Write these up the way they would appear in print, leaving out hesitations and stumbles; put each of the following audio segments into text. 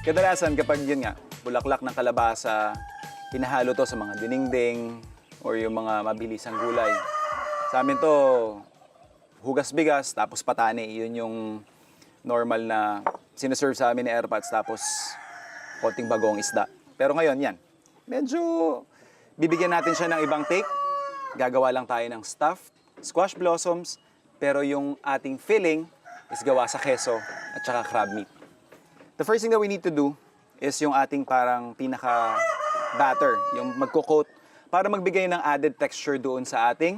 Kadalasan kapag yun nga, bulaklak ng kalabasa, pinahalo to sa mga dinengdeng or yung mga mabilisang gulay. Sa amin to, hugas bigas, tapos patani. Yun yung normal na sinaserve sa amin ni Airpods, tapos konting bagong isda. Pero ngayon, yan. Medyo bibigyan natin siya ng ibang take. Gagawa lang tayo ng stuffed squash blossoms, pero yung ating filling is gawa sa keso at saka crab meat. The first thing that we need to do is yung ating parang pinaka-batter, yung magko-coat, para magbigay ng added texture doon sa ating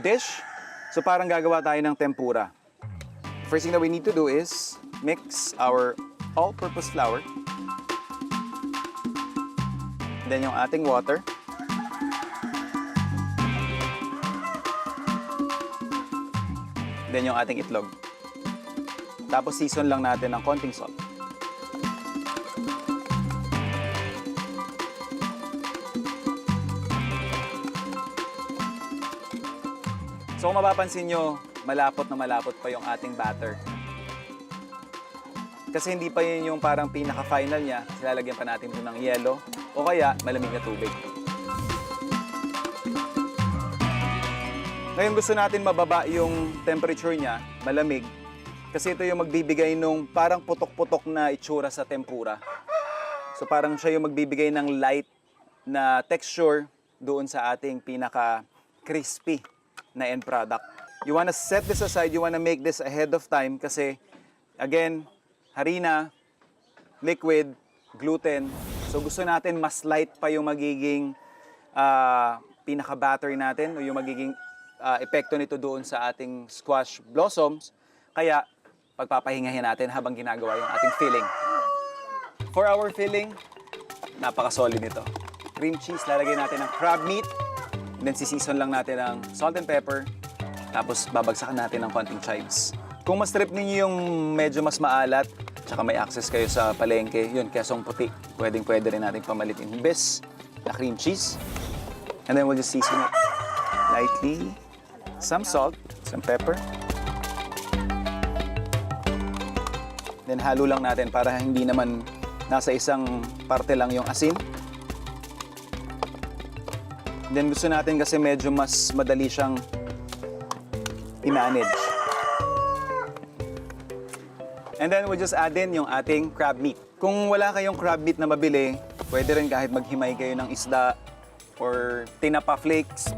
dish. So parang gagawa tayo ng tempura. First thing that we need to do is mix our all-purpose flour. Then yung ating water. Then yung ating itlog. Tapos season lang natin ng konting salt. So kung mapapansin nyo, malapot na malapot pa yung ating batter. Kasi hindi pa yun yung parang pinaka-final niya. Lalagyan pa natin ito ng yelo o kaya malamig na tubig. Ngayon gusto natin mababa yung temperature niya, malamig. Kasi ito yung magbibigay nung parang putok-putok na itsura sa tempura. So parang siya yung magbibigay ng light na texture doon sa ating pinaka-crispy na end product. You wanna set this aside, you wanna make this ahead of time kasi, again, harina, liquid, gluten. So gusto natin mas light pa yung magiging pinaka-batter natin o yung magiging epekto nito doon sa ating squash blossoms. Kaya, pagpapahingahin natin habang ginagawa yung ating filling. For our filling, napaka-solid nito. Cream cheese, lalagay natin ng crab meat. Then sisison lang natin ng salt and pepper. Tapos babagsakan natin ng konting chives. Kung mas trip ninyo yung medyo mas maalat, tsaka may access kayo sa palengke, yun, kesong puti. Pwedeng-pwede rin natin pamalit imbes na cream cheese. And then we'll just season it lightly. Some salt, some pepper. Then halo lang natin para hindi naman nasa isang parte lang yung asin. Then gusto natin kasi medyo mas madali siyang i-manage. And then we'll just add in yung ating crab meat. Kung wala kayong crab meat na mabili, pwede rin kahit maghimay kayo ng isda or tinapa flakes.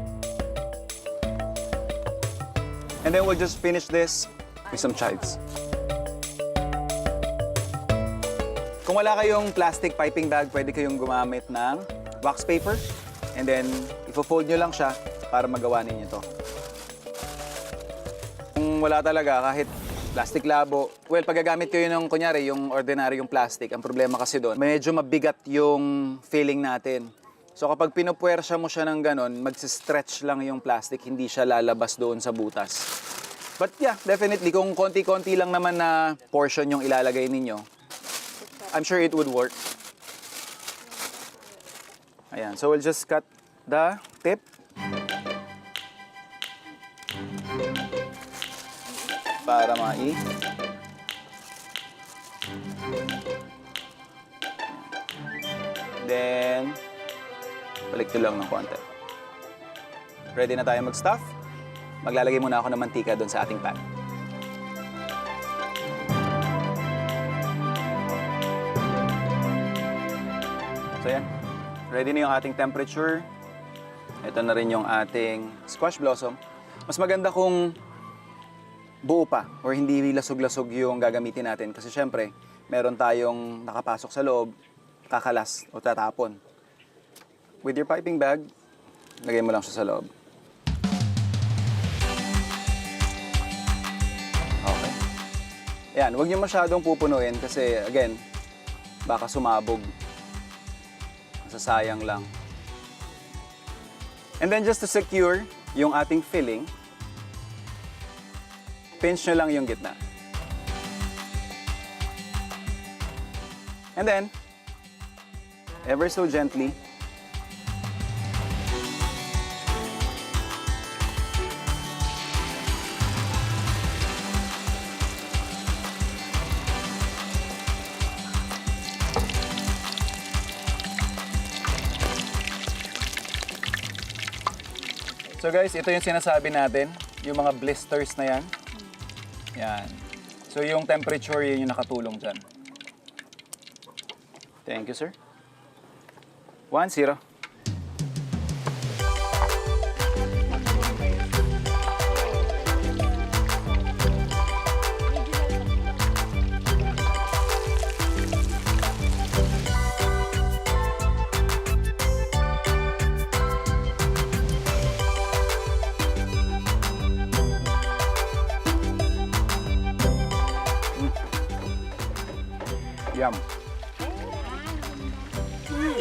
And then we'll just finish this with some chives. Kung wala kayong plastic piping bag, pwede kayong gumamit ng wax paper. And then, ifo-fold nyo lang siya para magawa ninyo ito. Kung wala talaga, kahit plastic labo, well, paggagamit kayo ng, kunyari, yung ordinary yung plastic, ang problema kasi doon, medyo mabigat yung filling natin. So kapag pinupuwersya mo siya ng ganon, mag-stretch lang yung plastic, hindi siya lalabas doon sa butas. But yeah, definitely, kung konti-konti lang naman na portion yung ilalagay ninyo, I'm sure it would work. Ayan, so we'll just cut the tip. Para mai. Then, balik ko lang ng konti. Ready na tayo mag-stuff? Maglalagay muna ako ng mantika doon sa ating pan. So yan. Ready na yung ating temperature. Ito na rin yung ating squash blossom. Mas maganda kung buo pa or hindi lasog-lasog yung gagamitin natin. Kasi syempre, meron tayong nakapasok sa loob, kakalas o tatapon. With your piping bag, lagay mo lang siya sa loob. Okay. Yan, huwag niyo masyadong pupunuin kasi again, baka sumabog. Masasayang lang. And then just to secure yung ating filling, pinch nyo lang yung gitna. And then, ever so gently, So guys, ito yung sinasabi natin, yung mga blisters na yan. Yan. So yung temperature, yun yung nakatulong dyan. Thank you, sir. 1-0. Yum.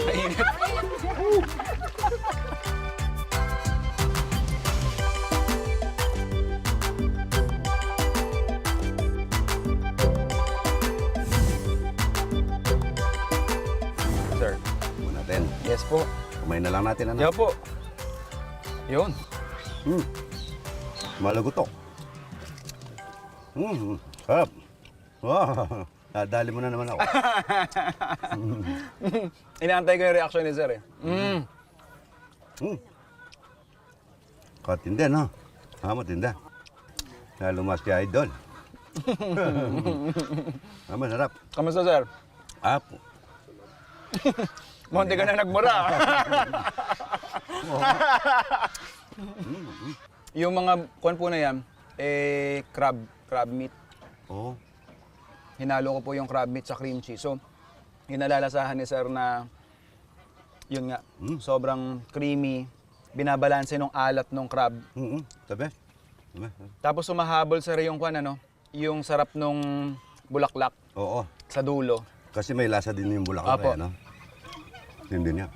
Mainit. Sir. Muna natin. Yes po. Kumain na lang natin, ano? Yo po. Yun. Malagutok. Sarap. Wow. Dali mo na naman ako. Inaantay ko yung reaction ni sir eh. Katindi, no? Matindi. Lalo mas kay Idol. Masarap. Kamusta sir? Apo. Monte ka na nagmura. Yung mga kuwan po na yan, crab meat. Oo. Hinalo ko po yung crab meat sa cream cheese. So, hinalalasahan ni sir na, yun nga, sobrang creamy. Binabalanse nung alat nung crab. Tabi. Tapos sumahabol sir yung kuwan, ano, yung sarap nung bulaklak Oo. sa dulo. Kasi may lasa din yung bulaklak, Apo. no? Yun din yan.